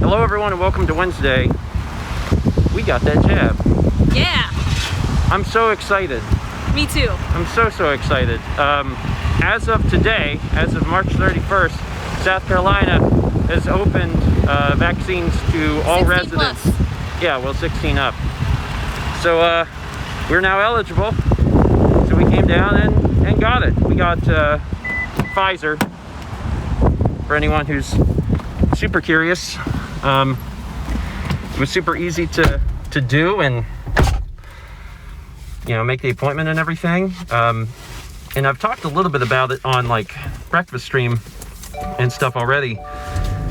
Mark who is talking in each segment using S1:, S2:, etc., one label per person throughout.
S1: Hello everyone and welcome to Wednesday. We got that jab.
S2: Yeah.
S1: I'm so excited.
S2: Me too.
S1: I'm so excited. As of today, as of March 31st, South Carolina has opened vaccines to all residents.
S2: Plus.
S1: Yeah, well, 16 up. So we're now eligible. So we came down and got it. We got Pfizer. For anyone who's super curious, it was super easy to do and make the appointment and everything. And I've talked a little bit about it on like breakfast stream and stuff already,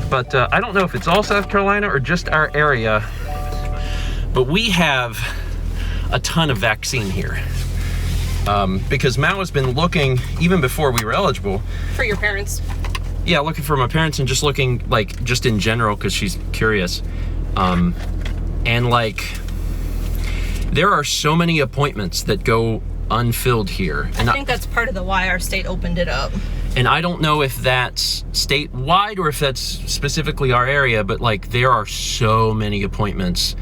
S1: but I don't know if it's all South Carolina or just our area, but we have a ton of vaccine here. Because Mao has been looking, even before we were eligible.
S2: For your parents?
S1: Yeah, looking for my parents and just looking, like, just in general, because she's curious. And, like, there are so many appointments that go unfilled here. And
S2: I think that's part of the why our state opened it up.
S1: And I don't know if that's statewide or if that's specifically our area, but, like, there are so many appointments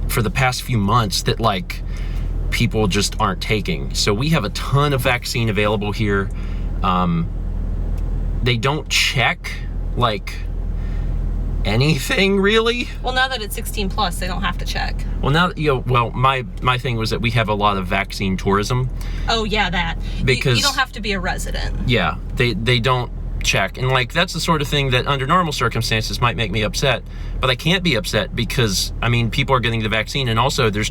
S1: for the past few months that, like, people just aren't taking. So we have a ton of vaccine available here. They don't check like anything really.
S2: Well, now that it's 16 plus, they don't have to check.
S1: Well, now my thing was that we have a lot of vaccine tourism.
S2: Oh yeah, that.
S1: Because
S2: you don't have to be a resident.
S1: Yeah, they don't check, and like that's the sort of thing that under normal circumstances might make me upset, but I can't be upset because I mean people are getting the vaccine, and also there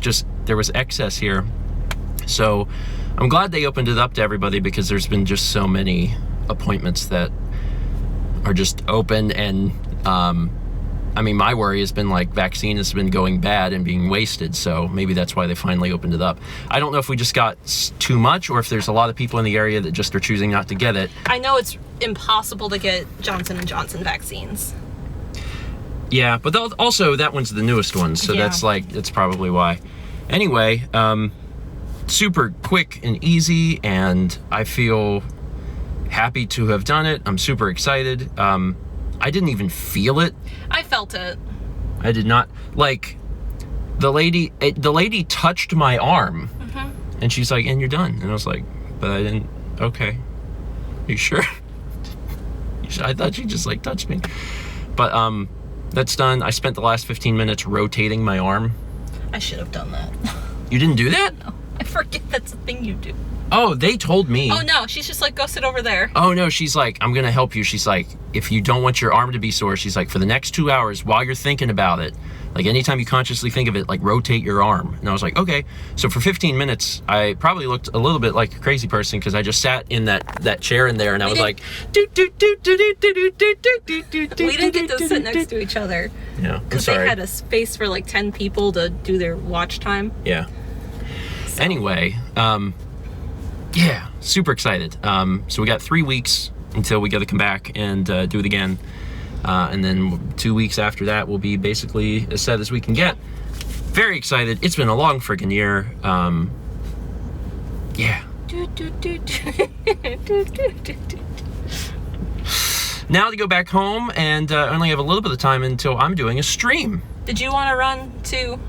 S1: was excess here. So I'm glad they opened it up to everybody because there's been just so many appointments that are just open, and I mean my worry has been like vaccine has been going bad and being wasted, so maybe that's why they finally opened it up. I don't know if we just got too much or if there's a lot of people in the area that just are choosing not to get it. I know
S2: it's impossible to get Johnson & Johnson vaccines.
S1: Yeah, but also that one's the newest one, so
S2: yeah.
S1: That's probably why. Anyway, super quick and easy, and I feel happy to have done it. I'm super excited. I didn't even feel it.
S2: I felt it.
S1: I did not. Like, the lady touched my arm, and she's like, and you're done. And I was like, but I didn't. Okay. Are you sure? I thought she just like touched me. But that's done. I spent the last 15 minutes rotating my arm. I should have done that. You didn't do that?
S2: No, I forget that's the thing you do.
S1: Oh, they told me.
S2: Oh no, she's just like, go sit over there.
S1: Oh no, she's like, I'm gonna help you. She's like, if you don't want your arm to be sore, she's like, for the next 2 hours while you're thinking about it, like anytime you consciously think of it, like rotate your arm. And I was like, okay. So for 15 minutes, I probably looked a little bit like a crazy person because I just sat in that chair in there and I was like, we
S2: didn't get to sit next to each other.
S1: Yeah, I'm
S2: because
S1: sorry.
S2: They had a space for like 10 people to do their watch time.
S1: Yeah. So. Anyway, yeah, super excited. So we got 3 weeks until we got to come back and do it again. And then 2 weeks after that will be basically as set as we can get. Very excited. It's been a long freaking year. Yeah. Now to go back home and only have a little bit of time until I'm doing a stream.
S2: Did you want to run to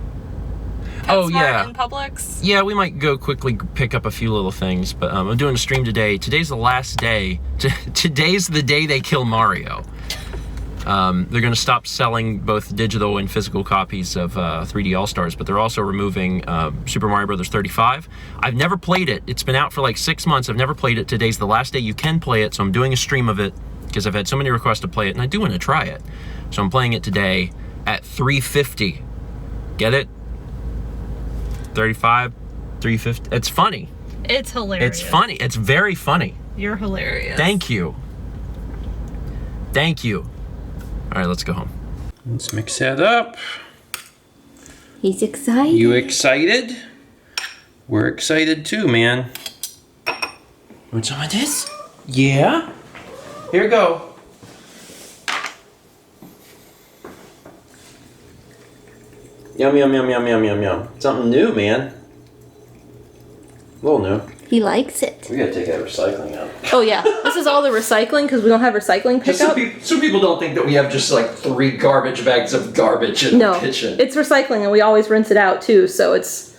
S1: yeah,
S2: in Publix?
S1: Yeah, we might go quickly pick up a few little things, but I'm doing a stream today. Today's the last day. Today's the day they kill Mario. They're going to stop selling both digital and physical copies of 3D All-Stars, but they're also removing Super Mario Bros. 35. I've never played it. It's been out for like 6 months. I've never played it. Today's the last day you can play it, so I'm doing a stream of it because I've had so many requests to play it, and I do want to try it. So I'm playing it today at 350. Get it? 35, 350. It's funny.
S2: It's hilarious.
S1: It's funny. It's very funny.
S2: You're hilarious.
S1: Thank you. Thank you. All right, let's go home. Let's mix that up.
S3: He's excited.
S1: You excited? We're excited too, man. Want some of this? Yeah? Here we go. Yum, yum, yum, yum, yum, yum, yum. Something new, man. A little new.
S3: He likes it.
S1: We gotta take that recycling out.
S2: Oh yeah, this is all the recycling because we don't have recycling
S1: Just
S2: pickup.
S1: so people don't think that we have just like 3 garbage bags of garbage in the kitchen.
S2: It's recycling, and we always rinse it out too. So it's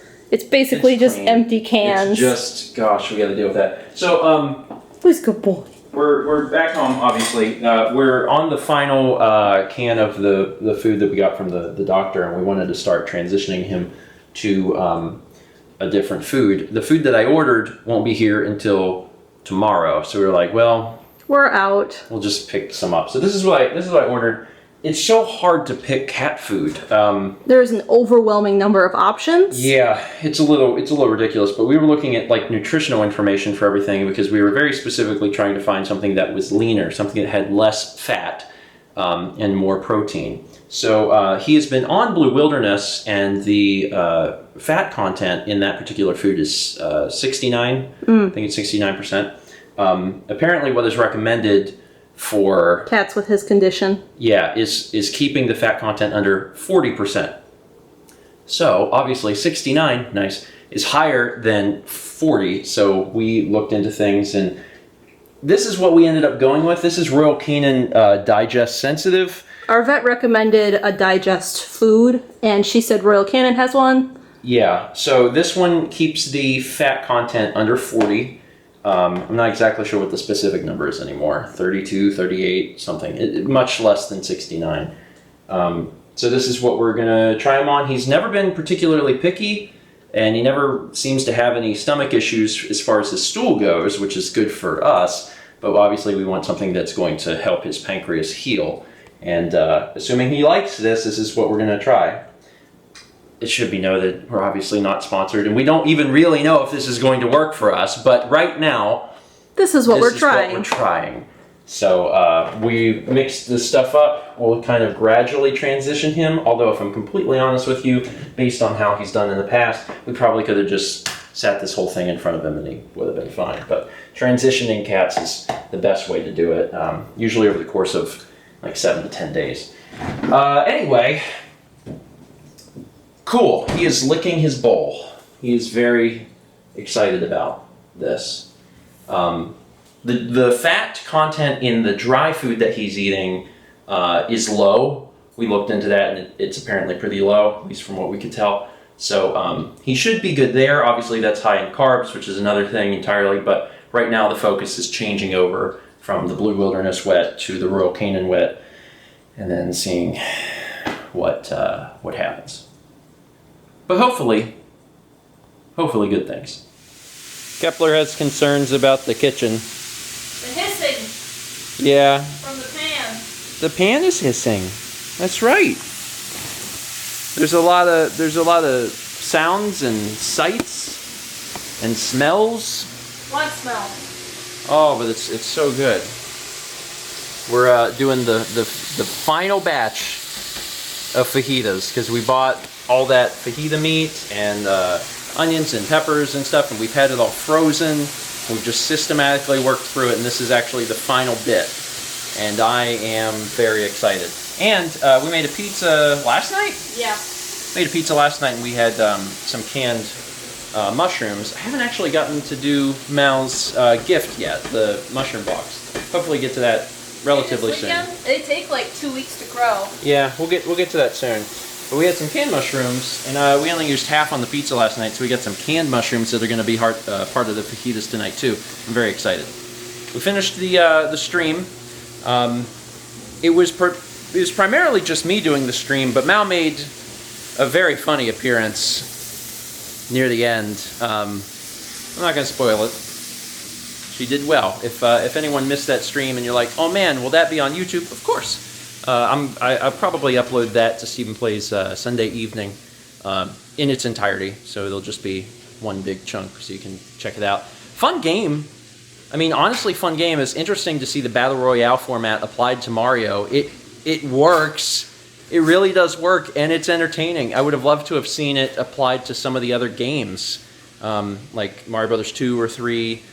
S2: basically just
S1: clean.
S2: empty cans.
S1: It's just, gosh, we got to deal with that. So,
S2: who's a good boy?
S1: we're back home, obviously. We're on the final can of the food that we got from the doctor, and we wanted to start transitioning him to a different food. The food that I ordered won't be here until tomorrow, so we were like, well,
S2: we're out.
S1: We'll just pick some up. So this is what I ordered. It's so hard to pick cat food.
S2: There's an overwhelming number of options.
S1: Yeah, it's a little ridiculous, but we were looking at like nutritional information for everything because we were very specifically trying to find something that was leaner, something that had less fat and more protein. So he has been on Blue Wilderness, and the fat content in that particular food is 69. I think it's 69%. Apparently, what is recommended for
S2: cats with his condition,
S1: is keeping the fat content under 40%. So obviously 69, nice, is higher than 40. So we looked into things, and this is what we ended up going with. This is Royal Canin Digest Sensitive.
S2: Our vet recommended a digest food, and she said Royal Canin has one.
S1: Yeah, so this one keeps the fat content under 40. I'm not exactly sure what the specific number is anymore. 32, 38, something. Much less than 69. So this is what we're going to try him on. He's never been particularly picky, and he never seems to have any stomach issues as far as his stool goes, which is good for us. But obviously we want something that's going to help his pancreas heal. And assuming he likes this is what we're going to try. It should be noted, we're obviously not sponsored, and we don't even really know if this is going to work for us, but right now,
S2: this is what we're trying.
S1: So we mixed this stuff up. We'll kind of gradually transition him, although if I'm completely honest with you, based on how he's done in the past, we probably could have just sat this whole thing in front of him and he would have been fine. But transitioning cats is the best way to do it, usually over the course of like 7 to 10 days. Anyway, cool. He is licking his bowl. He is very excited about this. The fat content in the dry food that he's eating is low. We looked into that, and it's apparently pretty low, at least from what we could tell. So he should be good there. Obviously, that's high in carbs, which is another thing entirely. But right now, the focus is changing over from the Blue Wilderness wet to the Royal Canin wet, and then seeing what happens. But hopefully good things. Kepler has concerns about the kitchen.
S2: The hissing.
S1: Yeah.
S2: From the pan.
S1: The pan is hissing. That's right. There's a lot of sounds and sights and smells.
S2: What smells?
S1: Oh, but it's so good. We're doing the final batch of fajitas because we bought all that fajita meat and onions and peppers and stuff, and we've had it all frozen. We've just systematically worked through it, and this is actually the final bit. And I am very excited. And we made a pizza last night?
S2: Yeah.
S1: Made a pizza last night, and we had some canned mushrooms. I haven't actually gotten to do Mal's gift yet, the mushroom box. Hopefully get to that relatively soon.
S2: They take like 2 weeks to grow.
S1: Yeah, we'll get to that soon. But we had some canned mushrooms, and we only used half on the pizza last night, so we got some canned mushrooms that are going to be part of the fajitas tonight too. I'm very excited. We finished the stream. It was primarily just me doing the stream, but Mal made a very funny appearance near the end. I'm not going to spoil it. She did well. If anyone missed that stream and you're like, oh man, will that be on YouTube? Of course. I'll probably upload that to Stephen Plays Sunday evening in its entirety, so it'll just be one big chunk so you can check it out. Fun game. I mean, honestly, fun game. It's interesting to see the Battle Royale format applied to Mario. It works. It really does work, and it's entertaining. I would have loved to have seen it applied to some of the other games, like Mario Brothers 2 or 3.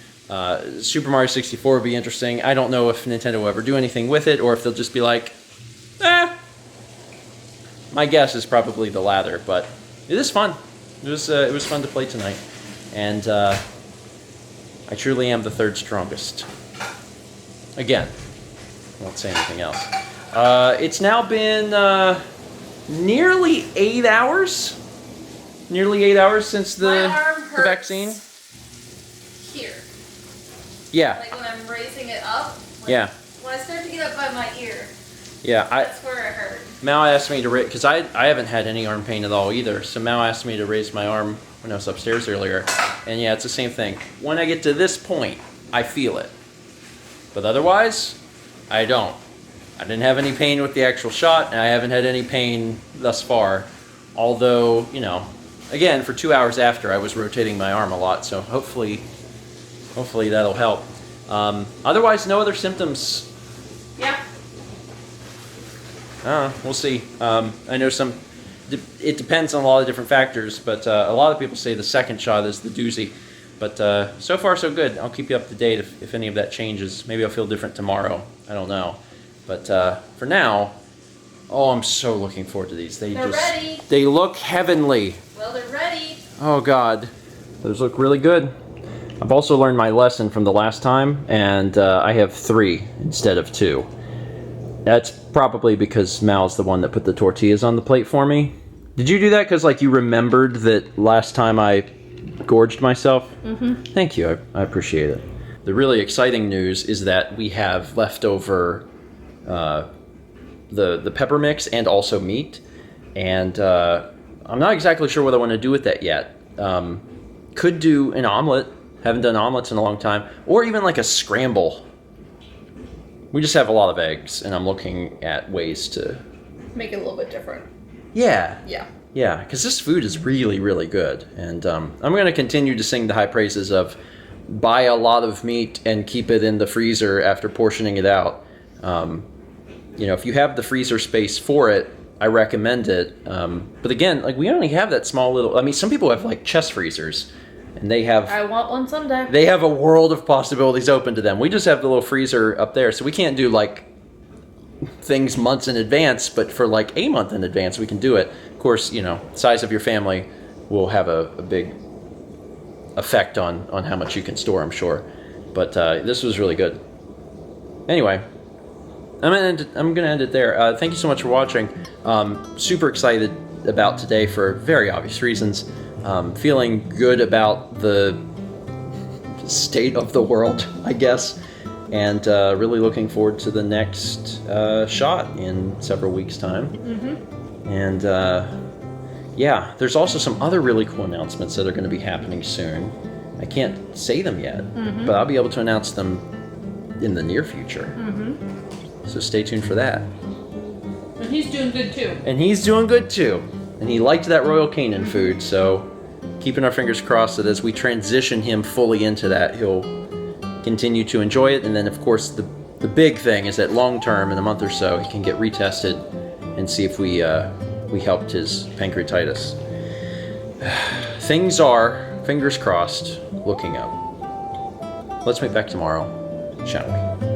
S1: Super Mario 64 would be interesting. I don't know if Nintendo will ever do anything with it, or if they'll just be like, my guess is probably the latter, but it is fun. It was fun to play tonight, and I truly am the third strongest. Again, I won't say anything else. It's now been nearly 8 hours. Nearly 8 hours since the vaccine.
S2: Here.
S1: Yeah.
S2: Like when I'm raising it up.
S1: Yeah.
S2: When I start to get up by my ear.
S1: Yeah.
S2: That's where it hurt.
S1: Mao asked me to raise, because I haven't had any arm pain at all either. So Mao asked me to raise my arm when I was upstairs earlier. And yeah, it's the same thing. When I get to this point, I feel it. But otherwise, I don't. I didn't have any pain with the actual shot, and I haven't had any pain thus far. Although, you know, again, for 2 hours after, I was rotating my arm a lot, so hopefully that'll help. Otherwise, no other symptoms.
S2: Yeah.
S1: We'll see. I know it depends on a lot of different factors, but a lot of people say the second shot is the doozy. But so far, so good. I'll keep you up to date if any of that changes. Maybe I'll feel different tomorrow. I don't know. But for now, oh, I'm so looking forward to these.
S2: They're ready.
S1: They look heavenly.
S2: Well, they're ready.
S1: Oh, God. Those look really good. I've also learned my lesson from the last time, and I have 3 instead of 2. That's probably because Mal's the one that put the tortillas on the plate for me. Did you do that because, like, you remembered that last time I gorged myself? Mm-hmm. Thank you. I appreciate it. The really exciting news is that we have leftover the pepper mix and also meat, and I'm not exactly sure what I want to do with that yet. Could do an omelet. Haven't done omelets in a long time, or even like a scramble. We just have a lot of eggs, and I'm looking at ways to
S2: Make it a little bit different.
S1: Yeah,
S2: Yeah.
S1: because this food is really, really good, and I'm going to continue to sing the high praises of buy a lot of meat and keep it in the freezer after portioning it out. You know, if you have the freezer space for it, I recommend it. But again, like, we only have that small little. I mean, some people have like chest freezers, and they have.
S2: I want one someday.
S1: They have a world of possibilities open to them. We just have the little freezer up there, so we can't do like things months in advance. But for like a month in advance, we can do it. Of course, you know, size of your family will have a big effect on how much you can store, I'm sure. But this was really good. Anyway, I'm gonna end it there. Thank you so much for watching. Super excited about today for very obvious reasons. Feeling good about the state of the world, I guess, and really looking forward to the next shot in several weeks' time. Mm-hmm. And yeah, there's also some other really cool announcements that are going to be happening soon. I can't say them yet, but I'll be able to announce them in the near future. Mm-hmm. So stay tuned for that.
S2: And he's doing good too.
S1: And he's doing good too. And he liked that Royal Canin food, so keeping our fingers crossed that as we transition him fully into that, he'll continue to enjoy it. And then, of course, the big thing is that long term, in a month or so, he can get retested and see if we helped his pancreatitis. Things are, fingers crossed, looking up. Let's meet back tomorrow, shall we?